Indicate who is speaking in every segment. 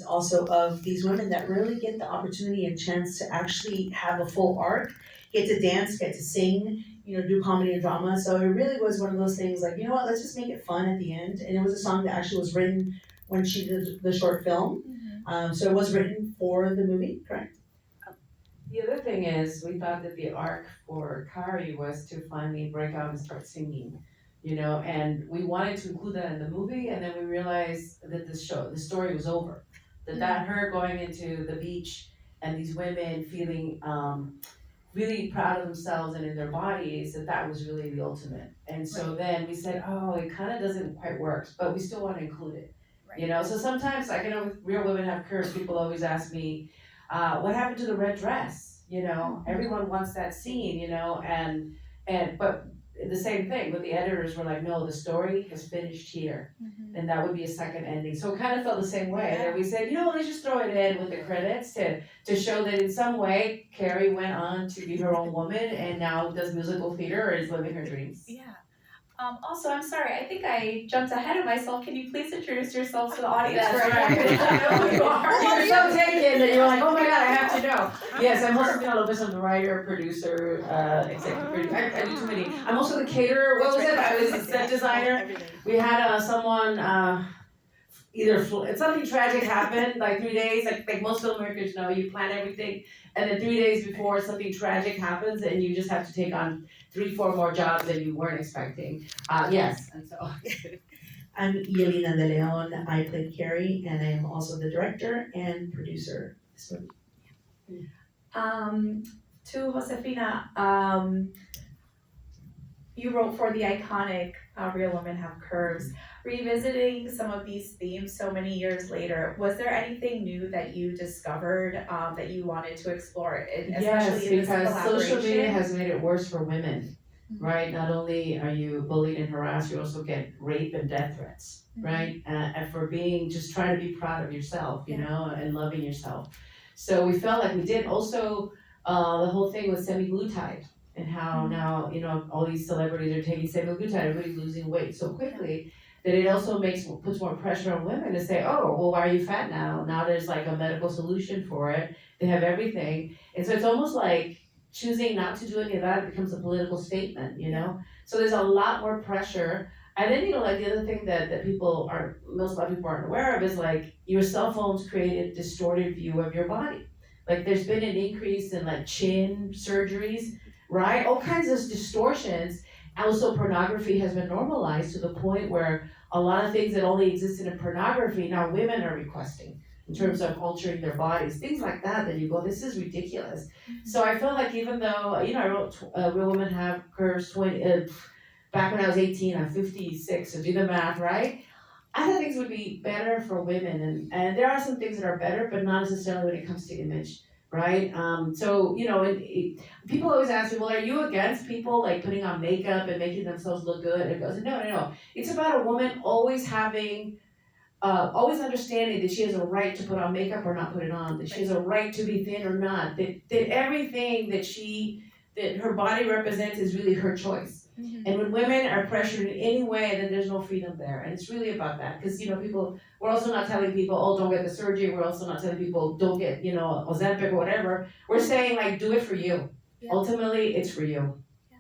Speaker 1: also of these women that really get the opportunity and chance to actually have a full arc, get to dance, get to sing, do comedy and drama. So it really was one of those things like, you know what, let's just make it fun at the end. And it was a song that actually was written when she did the short film. So it was written for the movie, correct?
Speaker 2: The other thing is, we thought that the arc for Kari was to finally break out and start singing, and we wanted to include that in the movie, and then we realized that the story was over. That her going into the beach and these women feeling really proud of themselves and in their bodies, that was really the ultimate. And so then we said, oh, it kind of doesn't quite work, but we still want to include it. So sometimes, like, with Real Women Have Curves, people always ask me, what happened to the red dress? Everyone wants that scene, but the same thing, but the editors were like, no, the story has finished here, and that would be a second ending. So it kind of felt the same way. And we said, let's just throw it in with the credits to show that in some way Carrie went on to be her own woman and now does musical theater or is living her dreams.
Speaker 3: Yeah. Also, I'm sorry, I think I jumped ahead of myself. Can you please introduce yourselves to the audience?
Speaker 2: That's right. I know who you are. You're so taken that you're like, oh my God, I have to know. Yes, I'm Josefina Lopez. I'm the writer, producer, executive producer. I do too many. I'm also the caterer. What was it? I was a set designer. We had someone, something tragic happened, like 3 days, like most filmmakers know, you plan everything, and then 3 days before something tragic happens, and you just have to take on 3-4 more jobs that you weren't expecting. Yes, and so.
Speaker 1: I'm Yelyna de Leon. I played Carrie, and I am also the director and producer of this movie.
Speaker 3: To Josefina, you wrote for the iconic Real Women Have Curves. Revisiting some of these themes so many years later, was there anything new that you discovered that you wanted to explore?
Speaker 2: Yes, because social media has made it worse for women, right? Not only are you bullied and harassed, you also get rape and death threats, right? And for just trying to be proud of yourself, and loving yourself. So we felt like we did. Also, the whole thing with semaglutide and how now, all these celebrities are taking semaglutide, everybody's losing weight so quickly that it also puts more pressure on women to say, oh, well, why are you fat now? Now there's like a medical solution for it. They have everything. And so it's almost like choosing not to do any of that becomes a political statement, So there's a lot more pressure. And then, like the other thing that most people aren't aware of is like your cell phones create a distorted view of your body. Like there's been an increase in like chin surgeries, right? All kinds of distortions. Also, pornography has been normalized to the point where a lot of things that only existed in pornography, now women are requesting in terms of altering their bodies, things like that you go, this is ridiculous. So I feel like even though, I wrote Real Women Have Curves back when I was 18, I'm 56, so do the math, right? I thought things would be better for women, and there are some things that are better, but not necessarily when it comes to image, right? So, people always ask me, well, are you against people like putting on makeup and making themselves look good? And it goes, no. It's about a woman always having, always understanding that she has a right to put on makeup or not put it on, that she has a right to be thin or not, that everything that her body represents is really her choice. And when women are pressured in any way, then there's no freedom there. And it's really about that. Because, we're also not telling people, oh, don't get the surgery. We're also not telling people, don't get, Ozempic or whatever. We're saying, like, do it for you. Yeah. Ultimately, it's for you.
Speaker 3: Yeah,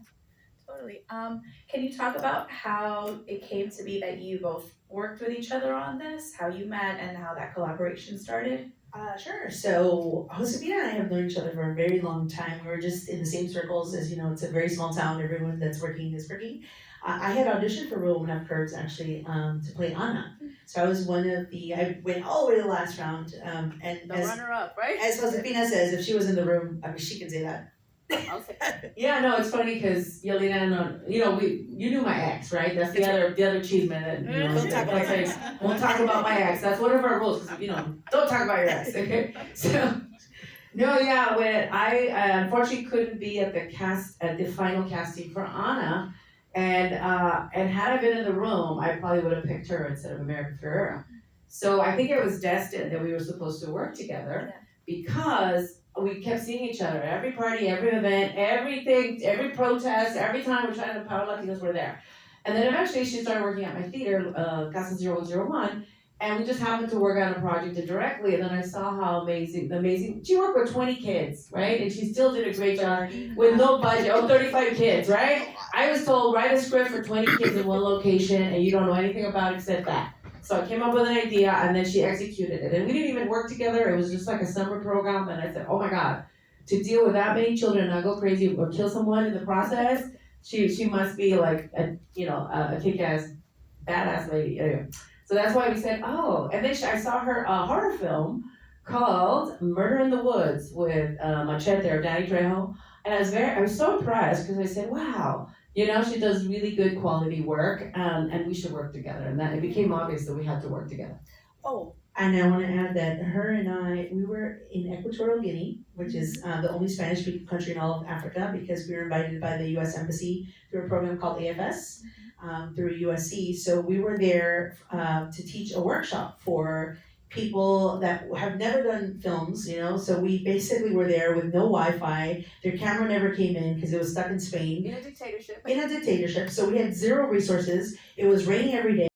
Speaker 3: totally. Can you talk about how it came to be that you both worked with each other on this, how you met, and how that collaboration started?
Speaker 1: Sure. So Josefina and I have known each other for a very long time. We were just in the same circles as, it's a very small town. Everyone that's working is working. I had auditioned for Real Women Have Curves actually to play Anna. So I was I went all the way to the last round. And
Speaker 4: the runner-up, right?
Speaker 1: As Josefina says, if she was in the room, she can say that.
Speaker 2: Yeah, no, it's funny because Yelyna, you knew my ex, right? That's the other achievement that won't talk about my ex. That's one of our rules, because don't talk about your ex. Okay, so when I unfortunately couldn't be at the final casting for Anna, and had I been in the room, I probably would have picked her instead of America Ferrera. So I think it was destined that we were supposed to work together because we kept seeing each other. Every party, every event, everything, every protest, every time we're trying to empower Latinos, we're there. And then eventually she started working at my theater, Casa 0101, And we just happened to work on a project directly, and then I saw how amazing, she worked with 20 kids, right? And she still did a great job with no budget, 35 kids, right? I was told, write a script for 20 kids in one location, and you don't know anything about it except that. So I came up with an idea, and then she executed it. And we didn't even work together, it was just like a summer program, and I said, oh my God, to deal with that many children and not go crazy or kill someone in the process, she must be like a kick-ass, badass lady. Anyway. So that's why we said, oh, and then I saw her horror film called Murder in the Woods with Machete or Danny Trejo, and I was so impressed because I said, wow, she does really good quality work, and we should work together, and that it became obvious that we had to work together.
Speaker 1: Oh, and I want to add that her and I, we were in Equatorial Guinea, which is the only Spanish-speaking country in all of Africa, because we were invited by the U.S. Embassy through a program called AFS. Through USC. So we were there to teach a workshop for people that have never done films, So we basically were there with no Wi-Fi. Their camera never came in because it was stuck in Spain.
Speaker 3: In a dictatorship.
Speaker 1: So we had zero resources. It was raining every day.